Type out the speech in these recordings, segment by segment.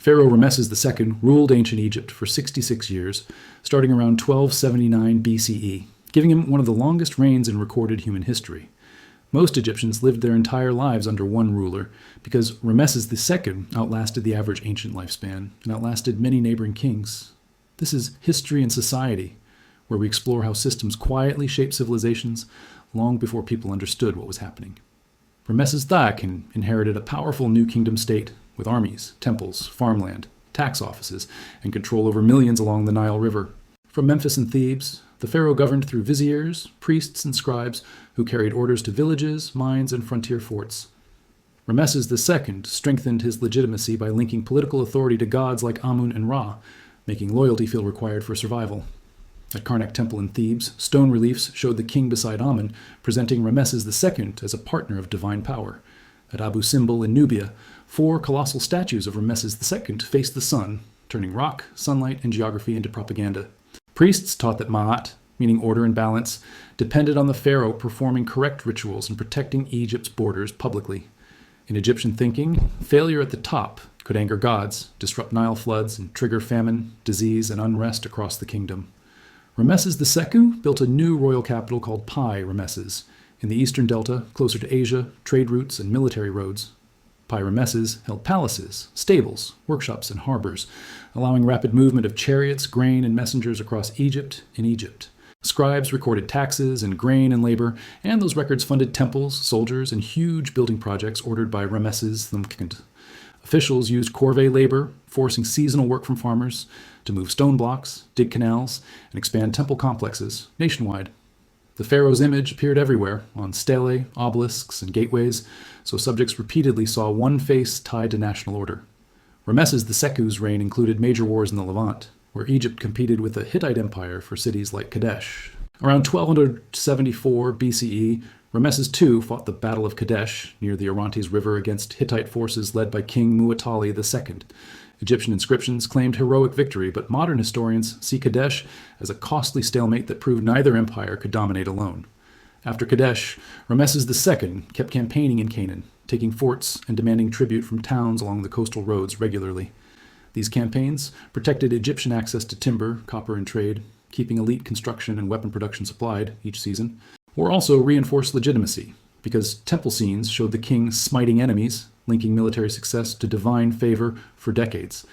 Pharaoh Ramesses II ruled ancient Egypt for 66 years, starting around 1279 BCE, giving him one of the longest reigns in recorded human history. Most Egyptians lived their entire lives under one ruler because Ramesses II outlasted the average ancient lifespan and outlasted many neighboring kings. This is History and Society, where we explore how systems quietly shape civilizations long before people understood what was happening. Ramesses II inherited a powerful new kingdom state with armies, temples, farmland, tax offices, and control over millions along the Nile River. From Memphis and Thebes, the pharaoh governed through viziers, priests, and scribes who carried orders to villages, mines, and frontier forts. Ramesses II strengthened his legitimacy by linking political authority to gods like Amun and Ra, making loyalty feel required for survival. At Karnak Temple in Thebes, stone reliefs showed the king beside Amun, presenting Ramesses II as a partner of divine power. At Abu Simbel in Nubia, 4 colossal statues of Ramesses II faced the sun, turning rock, sunlight, and geography into propaganda. Priests taught that Ma'at, meaning order and balance, depended on the pharaoh performing correct rituals and protecting Egypt's borders publicly. In Egyptian thinking, failure at the top could anger gods, disrupt Nile floods, and trigger famine, disease, and unrest across the kingdom. Ramesses II built a new royal capital called Pi Ramesses in the eastern delta, closer to Asia, trade routes, and military roads. Pi Ramesses held palaces, stables, workshops, and harbors, allowing rapid movement of chariots, grain, and messengers across Egypt in Egypt. Scribes recorded taxes and grain and labor, and those records funded temples, soldiers, and huge building projects ordered by Ramesses II. Officials used corvée labor, forcing seasonal work from farmers, to move stone blocks, dig canals, and expand temple complexes nationwide. The pharaoh's image appeared everywhere, on stelae, obelisks, and gateways, so subjects repeatedly saw one face tied to national order. Ramesses II's reign included major wars in the Levant, where Egypt competed with the Hittite Empire for cities like Kadesh. Around 1274 BCE, Ramesses II fought the Battle of Kadesh near the Orontes River against Hittite forces led by King Muwatalli II. Egyptian inscriptions claimed heroic victory, but modern historians see Kadesh as a costly stalemate that proved neither empire could dominate alone. After Kadesh, Ramesses II kept campaigning in Canaan, taking forts and demanding tribute from towns along the coastal roads regularly. These campaigns protected Egyptian access to timber, copper, and trade, keeping elite construction and weapon production supplied each season, or also reinforced legitimacy, because temple scenes showed the king smiting enemies, linking military success to divine favor for decades.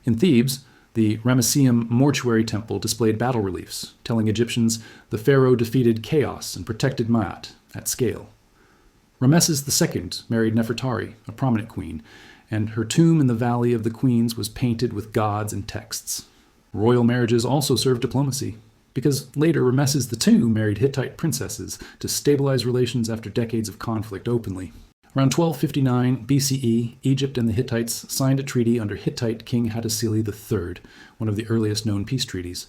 In Thebes, the Ramesseum mortuary temple displayed battle reliefs, telling Egyptians the pharaoh defeated chaos and protected Ma'at at scale. Ramesses II married Nefertari, a prominent queen, and her tomb in the Valley of the Queens was painted with gods and texts. Royal marriages also served diplomacy, because later Ramesses II married Hittite princesses to stabilize relations after decades of conflict openly. Around 1259 BCE, Egypt and the Hittites signed a treaty under Hittite King Hattusili III, one of the earliest known peace treaties.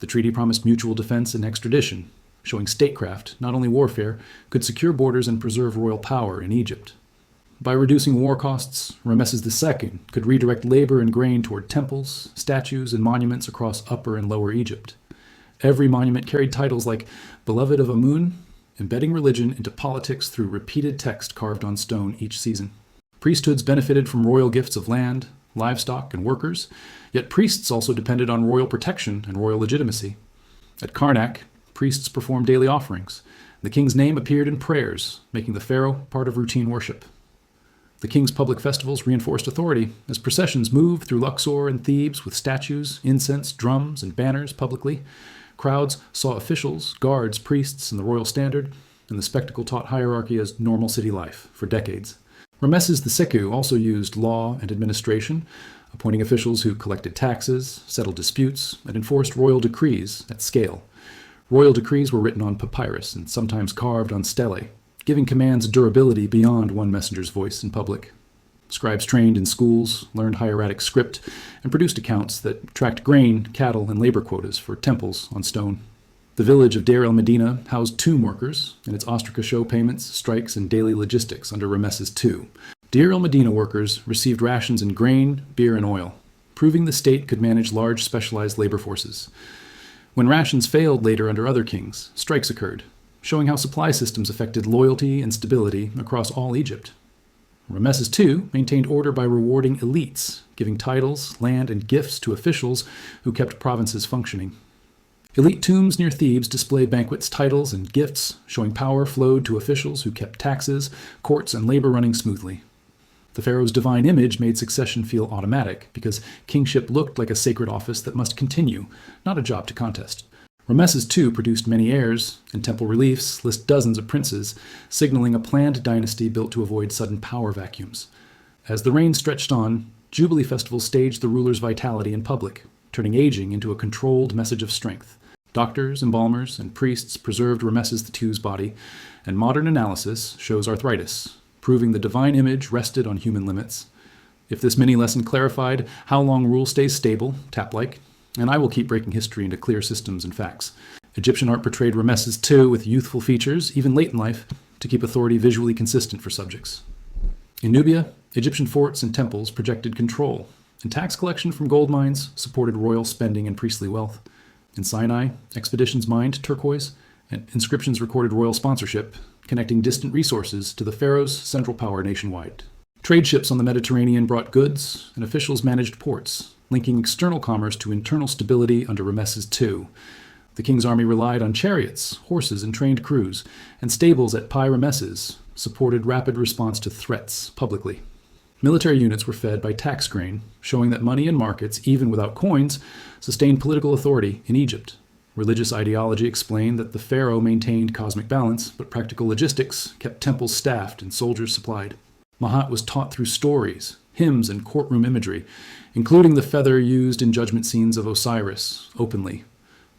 The treaty promised mutual defense and extradition, showing statecraft, not only warfare, could secure borders and preserve royal power in Egypt. By reducing war costs, Ramesses II could redirect labor and grain toward temples, statues, and monuments across Upper and Lower Egypt. Every monument carried titles like Beloved of Amun, embedding religion into politics through repeated text carved on stone each season. Priesthoods benefited from royal gifts of land, livestock, and workers, yet priests also depended on royal protection and royal legitimacy. At Karnak, priests performed daily offerings. The king's name appeared in prayers, making the pharaoh part of routine worship. The king's public festivals reinforced authority, as processions moved through Luxor and Thebes with statues, incense, drums, and banners publicly. Crowds saw officials, guards, priests, and the royal standard, and the spectacle taught hierarchy as normal city life for decades. Ramesses II also used law and administration, appointing officials who collected taxes, settled disputes, and enforced royal decrees at scale. Royal decrees were written on papyrus and sometimes carved on stelae, giving commands durability beyond one messenger's voice in public. Scribes trained in schools, learned hieratic script, and produced accounts that tracked grain, cattle, and labor quotas for temples on stone. The village of Deir el-Medina housed tomb workers, and its ostraca show payments, strikes, and daily logistics under Ramesses II. Deir el-Medina workers received rations in grain, beer, and oil, proving the state could manage large specialized labor forces. When rations failed later under other kings, strikes occurred, showing how supply systems affected loyalty and stability across all Egypt. Ramesses II maintained order by rewarding elites, giving titles, land, and gifts to officials who kept provinces functioning. Elite tombs near Thebes display banquets, titles, and gifts, showing power flowed to officials who kept taxes, courts, and labor running smoothly. The pharaoh's divine image made succession feel automatic, because kingship looked like a sacred office that must continue, not a job to contest. Ramesses II produced many heirs, and temple reliefs list dozens of princes, signaling a planned dynasty built to avoid sudden power vacuums. As the reign stretched on, Jubilee festivals staged the ruler's vitality in public, turning aging into a controlled message of strength. Doctors, embalmers, and priests preserved Ramesses II's body, and modern analysis shows arthritis, proving the divine image rested on human limits. If this mini-lesson clarified how long rule stays stable, tap-like, and I will keep breaking history into clear systems and facts. Egyptian art portrayed Ramesses II with youthful features, even late in life, to keep authority visually consistent for subjects. In Nubia, Egyptian forts and temples projected control, and tax collection from gold mines supported royal spending and priestly wealth. In Sinai, expeditions mined turquoise, and inscriptions recorded royal sponsorship, connecting distant resources to the pharaoh's central power nationwide. Trade ships on the Mediterranean brought goods, and officials managed ports, linking external commerce to internal stability under Ramesses II. The king's army relied on chariots, horses, and trained crews, and stables at Pi Ramesses supported rapid response to threats publicly. Military units were fed by tax grain, showing that money in markets, even without coins, sustained political authority in Egypt. Religious ideology explained that the pharaoh maintained cosmic balance, but practical logistics kept temples staffed and soldiers supplied. Mahat was taught through stories, hymns, and courtroom imagery, including the feather used in judgment scenes of Osiris, openly.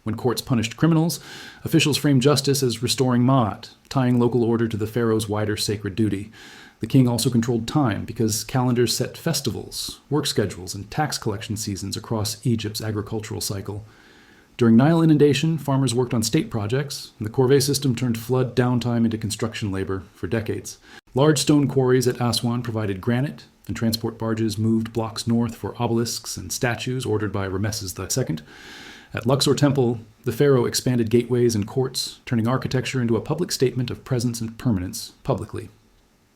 When courts punished criminals, officials framed justice as restoring Maat, tying local order to the pharaoh's wider sacred duty. The king also controlled time because calendars set festivals, work schedules, and tax collection seasons across Egypt's agricultural cycle. During Nile inundation, farmers worked on state projects, and the corvée system turned flood downtime into construction labor for decades. Large stone quarries at Aswan provided granite, and transport barges moved blocks north for obelisks and statues ordered by Ramesses II. At Luxor Temple, the pharaoh expanded gateways and courts, turning architecture into a public statement of presence and permanence publicly.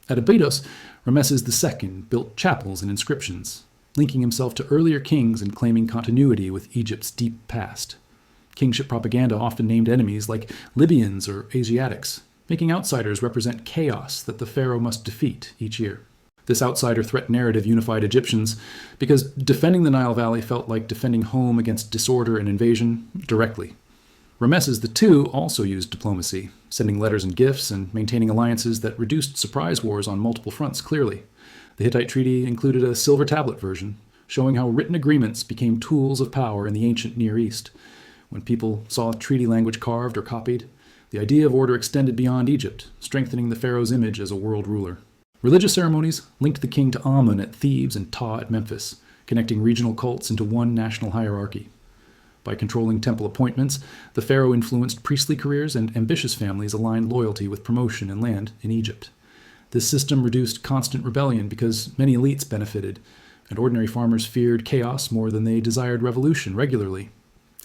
At Abydos, Ramesses II built chapels and inscriptions, linking himself to earlier kings and claiming continuity with Egypt's deep past. Kingship propaganda often named enemies like Libyans or Asiatics, making outsiders represent chaos that the pharaoh must defeat each year. This outsider threat narrative unified Egyptians because defending the Nile Valley felt like defending home against disorder and invasion directly. Ramesses II also used diplomacy, sending letters and gifts and maintaining alliances that reduced surprise wars on multiple fronts clearly. The Hittite treaty included a silver tablet version, showing how written agreements became tools of power in the ancient Near East. When people saw treaty language carved or copied, the idea of order extended beyond Egypt, strengthening the pharaoh's image as a world ruler. Religious ceremonies linked the king to Amun at Thebes and Ptah at Memphis, connecting regional cults into one national hierarchy. By controlling temple appointments, the pharaoh influenced priestly careers, and ambitious families aligned loyalty with promotion and land in Egypt. This system reduced constant rebellion because many elites benefited, and ordinary farmers feared chaos more than they desired revolution regularly.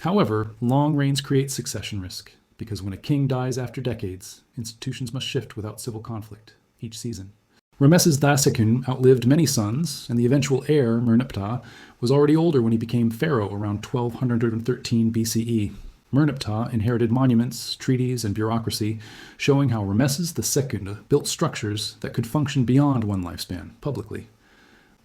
However, long reigns create succession risk, because when a king dies after decades, institutions must shift without civil conflict each season. Ramesses II outlived many sons, and the eventual heir, Merneptah, was already older when he became pharaoh around 1213 BCE. Merneptah inherited monuments, treaties, and bureaucracy, showing how Ramesses II built structures that could function beyond one lifespan, publicly.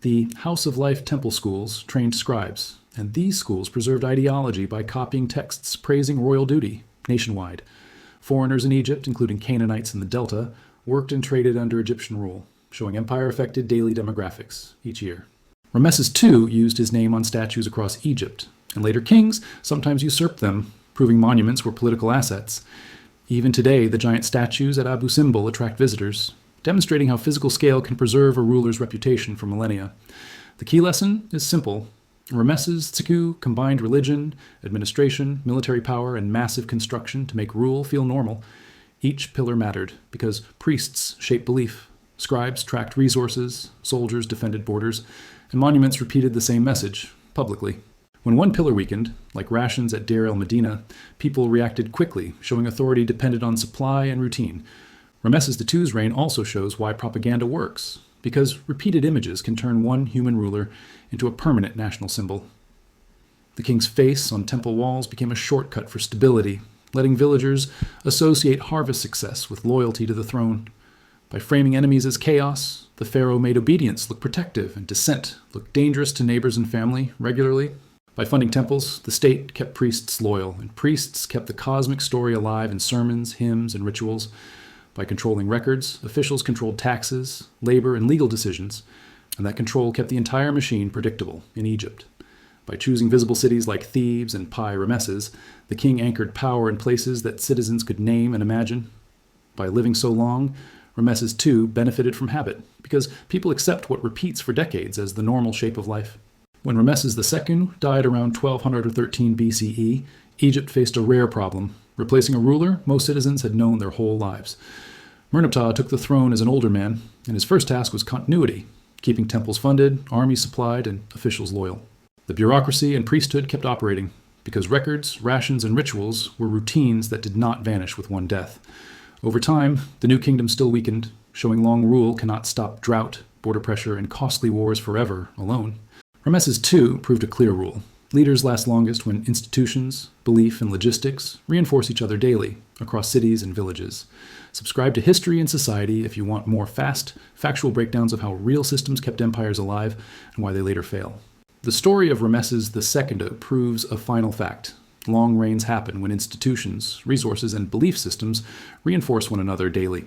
The House of Life temple schools trained scribes, and these schools preserved ideology by copying texts praising royal duty nationwide. Foreigners in Egypt, including Canaanites in the Delta, worked and traded under Egyptian rule, showing empire-affected daily demographics each year. Ramesses II used his name on statues across Egypt, and later kings sometimes usurped them, proving monuments were political assets. Even today, the giant statues at Abu Simbel attract visitors, demonstrating how physical scale can preserve a ruler's reputation for millennia. The key lesson is simple. Ramesses II combined religion, administration, military power, and massive construction to make rule feel normal. Each pillar mattered, because priests shaped belief, scribes tracked resources, soldiers defended borders, and monuments repeated the same message, publicly. When one pillar weakened, like rations at Deir el-Medina, people reacted quickly, showing authority depended on supply and routine. Ramesses II's reign also shows why propaganda works. because repeated images can turn one human ruler into a permanent national symbol. The king's face on temple walls became a shortcut for stability, letting villagers associate harvest success with loyalty to the throne. By framing enemies as chaos, the pharaoh made obedience look protective and dissent look dangerous to neighbors and family regularly. By funding temples, the state kept priests loyal, and priests kept the cosmic story alive in sermons, hymns, and rituals. By controlling records, officials controlled taxes, labor, and legal decisions, and that control kept the entire machine predictable in Egypt. By choosing visible cities like Thebes and Ramesses, the king anchored power in places that citizens could name and imagine. By living so long, Ramesses II benefited from habit, because people accept what repeats for decades as the normal shape of life. When Ramesses II died around 1213 BCE, Egypt faced a rare problem, replacing a ruler most citizens had known their whole lives. Merneptah took the throne as an older man, and his first task was continuity, keeping temples funded, armies supplied, and officials loyal. The bureaucracy and priesthood kept operating, because records, rations, and rituals were routines that did not vanish with one death. Over time, the new kingdom still weakened, showing long rule cannot stop drought, border pressure, and costly wars forever alone. Ramesses II proved a clear rule. Leaders last longest when institutions, belief, and logistics reinforce each other daily across cities and villages. Subscribe to History and Society if you want more fast, factual breakdowns of how real systems kept empires alive and why they later fail. The story of Ramesses II proves a final fact. Long reigns happen when institutions, resources, and belief systems reinforce one another daily.